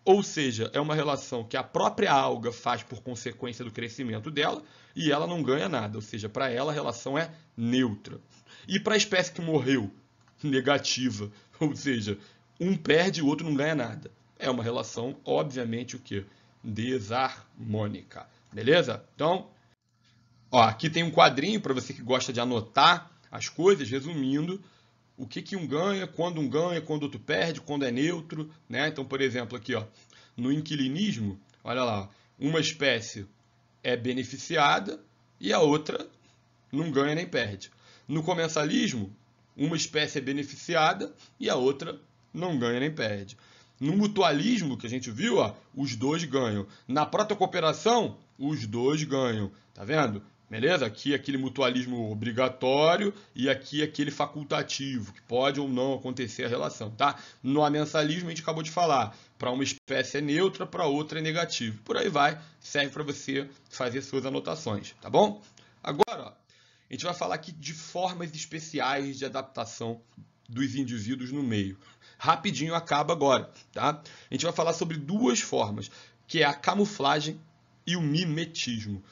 Ou seja, é uma relação que a própria alga faz por consequência do crescimento dela e ela não ganha nada. Ou seja, para ela a relação é neutra. E para a espécie que morreu, negativa. Ou seja, um perde e o outro não ganha nada. É uma relação, obviamente, o quê? Desarmônica. Beleza? Então, ó, aqui tem um quadrinho para você que gosta de anotar as coisas, resumindo o que um ganha, quando outro perde, quando é neutro, né? Então, por exemplo, aqui, ó, no inquilinismo, olha lá, uma espécie é beneficiada e a outra não ganha nem perde. No comensalismo, uma espécie é beneficiada e a outra não ganha nem perde. No mutualismo, que a gente viu, ó, os dois ganham. Na protocooperação, os dois ganham. Tá vendo? Beleza? Aqui aquele mutualismo obrigatório e aqui aquele facultativo, que pode ou não acontecer a relação, tá? No amensalismo a gente acabou de falar, para uma espécie é neutra, para outra é negativo. Por aí vai, serve para você fazer suas anotações, tá bom? Agora, ó, a gente vai falar aqui de formas especiais de adaptação dos indivíduos no meio. Rapidinho acaba agora, tá? A gente vai falar sobre duas formas, que é a camuflagem e o mimetismo.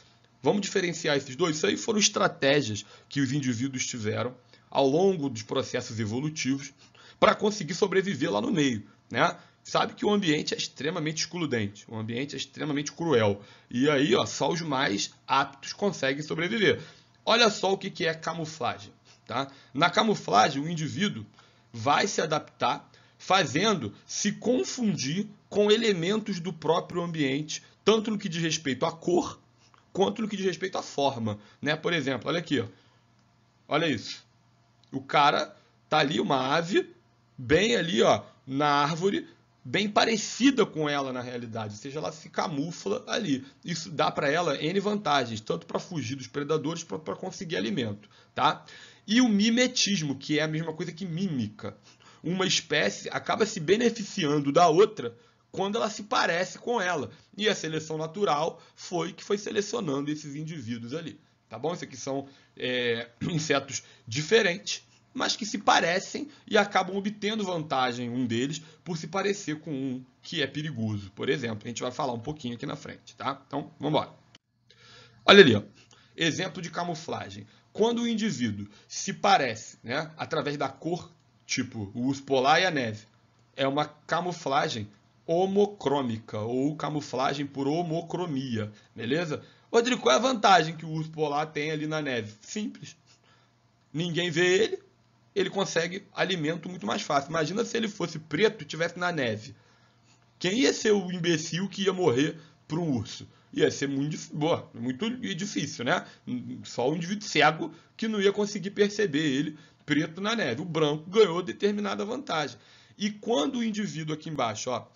Vamos diferenciar esses dois? Isso aí foram estratégias que os indivíduos tiveram ao longo dos processos evolutivos para conseguir sobreviver lá no meio, né? Sabe que o ambiente é extremamente excludente, o ambiente é extremamente cruel. E aí, ó, só os mais aptos conseguem sobreviver. Olha só o que é camuflagem, tá? Na camuflagem, o indivíduo vai se adaptar fazendo se confundir com elementos do próprio ambiente, tanto no que diz respeito à cor, quanto no que diz respeito à forma, né? Por exemplo, olha aqui, ó. Olha isso. O cara tá ali, uma ave, bem ali, ó, na árvore, bem parecida com ela na realidade, ou seja, ela se camufla ali. Isso dá para ela N vantagens, tanto para fugir dos predadores, para conseguir alimento, tá? E o mimetismo, que é a mesma coisa que mímica. Uma espécie acaba se beneficiando da outra quando ela se parece com ela. E a seleção natural foi que foi selecionando esses indivíduos ali. Tá bom? Isso aqui são insetos diferentes, mas que se parecem e acabam obtendo vantagem um deles por se parecer com um que é perigoso. Por exemplo, a gente vai falar um pouquinho aqui na frente, tá? Então, vamos embora. Olha ali, ó. Exemplo de camuflagem. Quando o indivíduo se parece, né, através da cor, tipo o urso polar e a neve, é uma camuflagem homocrômica ou camuflagem por homocromia, beleza? Rodrigo, qual é a vantagem que o urso polar tem ali na neve? Simples. Ninguém vê ele, ele consegue alimento muito mais fácil. Imagina se ele fosse preto e estivesse na neve. Quem ia ser o imbecil que ia morrer para um urso? Ia ser muito difícil, né? Só o indivíduo cego que não ia conseguir perceber ele preto na neve. O branco ganhou determinada vantagem. E quando o indivíduo aqui embaixo, ó,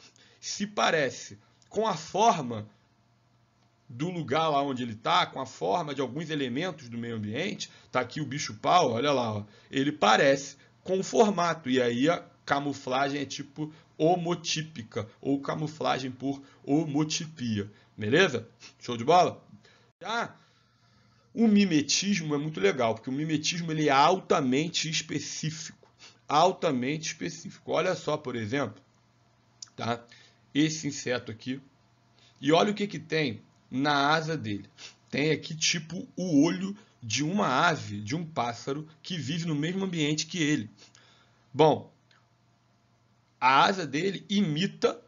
se parece com a forma do lugar lá onde ele está, com a forma de alguns elementos do meio ambiente, tá aqui o bicho-pau, olha lá, ó, ele parece com o formato, e aí a camuflagem é tipo homotípica, ou camuflagem por homotipia, beleza? Show de bola? Já o mimetismo é muito legal, porque o mimetismo ele é altamente específico, Olha só, por exemplo, tá? Esse inseto aqui, e olha o que tem na asa dele. Tem aqui tipo o olho de uma ave, de um pássaro que vive no mesmo ambiente que ele. Bom, a asa dele imita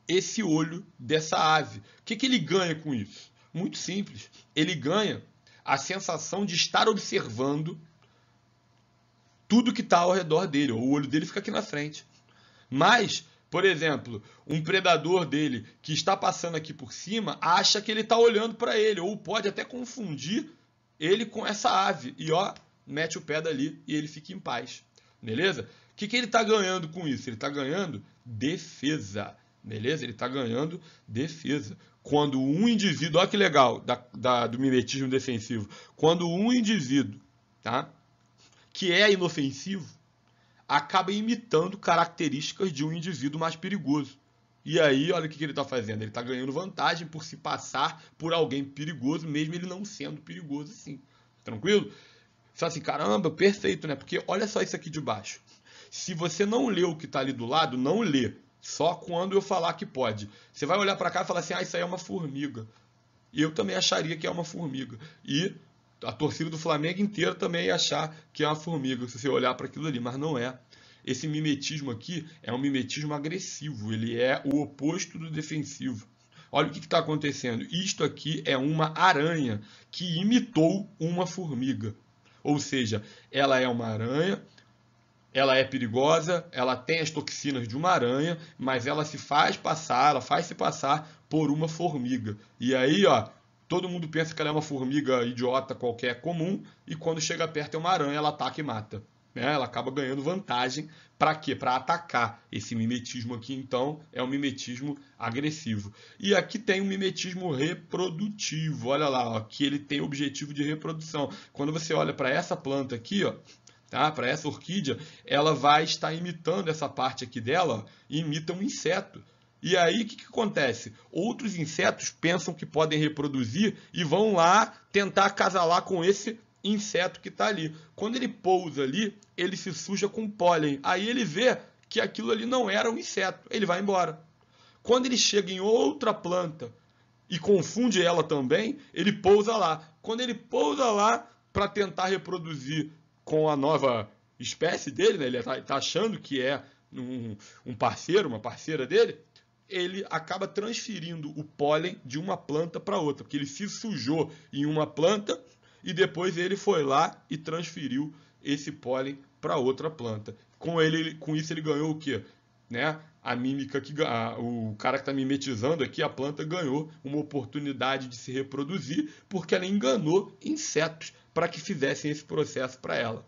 esse olho dessa ave. O que ele ganha com isso? Muito simples. Ele ganha a sensação de estar observando tudo que está ao redor dele. O olho dele fica aqui na frente. Mas, Por exemplo, um predador dele que está passando aqui por cima acha que ele está olhando para ele, ou pode até confundir ele com essa ave. E ó, mete o pé dali e ele fica em paz. Beleza? O que ele está ganhando com isso? Ele está ganhando defesa. Beleza? Ele está ganhando defesa. Quando um indivíduo, olha que legal do mimetismo defensivo, quando um indivíduo, tá, que é inofensivo, acaba imitando características de um indivíduo mais perigoso. E aí, olha o que ele está fazendo. Ele está ganhando vantagem por se passar por alguém perigoso, mesmo ele não sendo perigoso assim. Tranquilo? Você fala assim, caramba, perfeito, né? Porque olha só isso aqui de baixo. Se você não lê o que está ali do lado, não lê. Só quando eu falar que pode. Você vai olhar para cá e falar assim, ah, isso aí é uma formiga. E eu também acharia que é uma formiga. E a torcida do Flamengo inteira também ia achar que é uma formiga, se você olhar para aquilo ali, mas não é. Esse mimetismo aqui é um mimetismo agressivo, ele é o oposto do defensivo. Olha o que está acontecendo. Isto aqui é uma aranha que imitou uma formiga. Ou seja, ela é uma aranha, ela é perigosa, ela tem as toxinas de uma aranha, mas ela se faz passar, ela faz se passar por uma formiga. E aí, ó, todo mundo pensa que ela é uma formiga idiota qualquer comum, e quando chega perto é uma aranha, ela ataca e mata. Ela acaba ganhando vantagem. Para quê? Para atacar. Esse mimetismo aqui, então, é um mimetismo agressivo. E aqui tem um mimetismo reprodutivo. Olha lá, ó, que ele tem objetivo de reprodução. Quando você olha para essa planta aqui, ó, tá? Para essa orquídea, ela vai estar imitando essa parte aqui dela, ó, imita um inseto. E aí, o que acontece? Outros insetos pensam que podem reproduzir e vão lá tentar acasalar com esse inseto que está ali. Quando ele pousa ali, ele se suja com pólen. Aí ele vê que aquilo ali não era um inseto. Ele vai embora. Quando ele chega em outra planta e confunde ela também, ele pousa lá. Quando ele pousa lá para tentar reproduzir com a nova espécie dele, né? Ele está achando que é um parceiro, uma parceira dele, ele acaba transferindo o pólen de uma planta para outra, porque ele se sujou em uma planta e depois ele foi lá e transferiu esse pólen para outra planta. Com isso ele ganhou o quê? Né? A mímica o cara que está mimetizando aqui, a planta, ganhou uma oportunidade de se reproduzir porque ela enganou insetos para que fizessem esse processo para ela.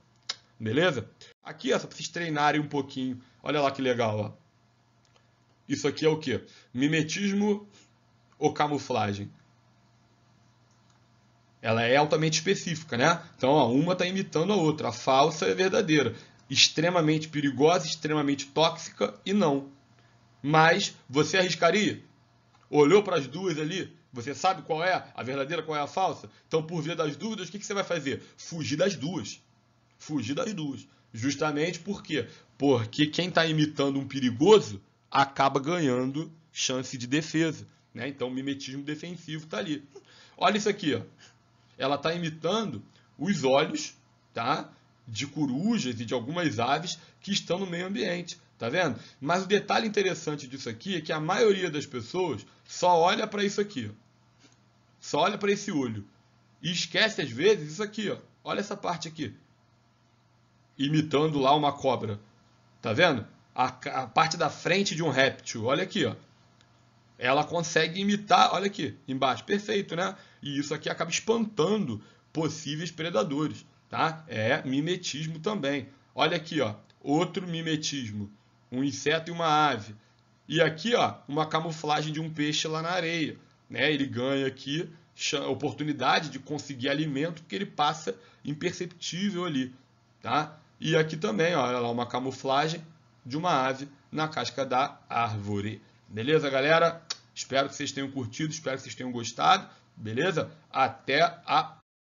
Beleza? Aqui, ó, só para vocês treinarem um pouquinho. Olha lá que legal, ó. Isso aqui é o quê? Mimetismo ou camuflagem? Ela é altamente específica, né? Então, ó, uma está imitando a outra. A falsa é verdadeira. Extremamente perigosa, extremamente tóxica e não. Mas você arriscaria? Olhou para as duas ali? Você sabe qual é a verdadeira, qual é a falsa? Então, por via das dúvidas, o que você vai fazer? Fugir das duas. Fugir das duas. Justamente por quê? Porque quem está imitando um perigoso acaba ganhando chance de defesa. Né? Então, o mimetismo defensivo está ali. Olha isso aqui, ó. Ela está imitando os olhos, tá, de corujas e de algumas aves que estão no meio ambiente. Tá vendo? Mas o detalhe interessante disso aqui é que a maioria das pessoas só olha para isso aqui. Ó. Só olha para esse olho. E esquece, às vezes, isso aqui. Ó. Olha essa parte aqui. Imitando lá uma cobra. Tá vendo? A parte da frente de um réptil. Olha aqui, ó. Ela consegue imitar, olha aqui, embaixo, perfeito, né? E isso aqui acaba espantando possíveis predadores, tá? É mimetismo também. Olha aqui, ó, outro mimetismo, um inseto e uma ave. E aqui, ó, uma camuflagem de um peixe lá na areia, né? Ele ganha aqui a oportunidade de conseguir alimento porque ele passa imperceptível ali, tá? E aqui também, ó, olha lá, uma camuflagem de uma ave na casca da árvore. Beleza, galera? Espero que vocês tenham curtido, espero que vocês tenham gostado. Beleza? Até a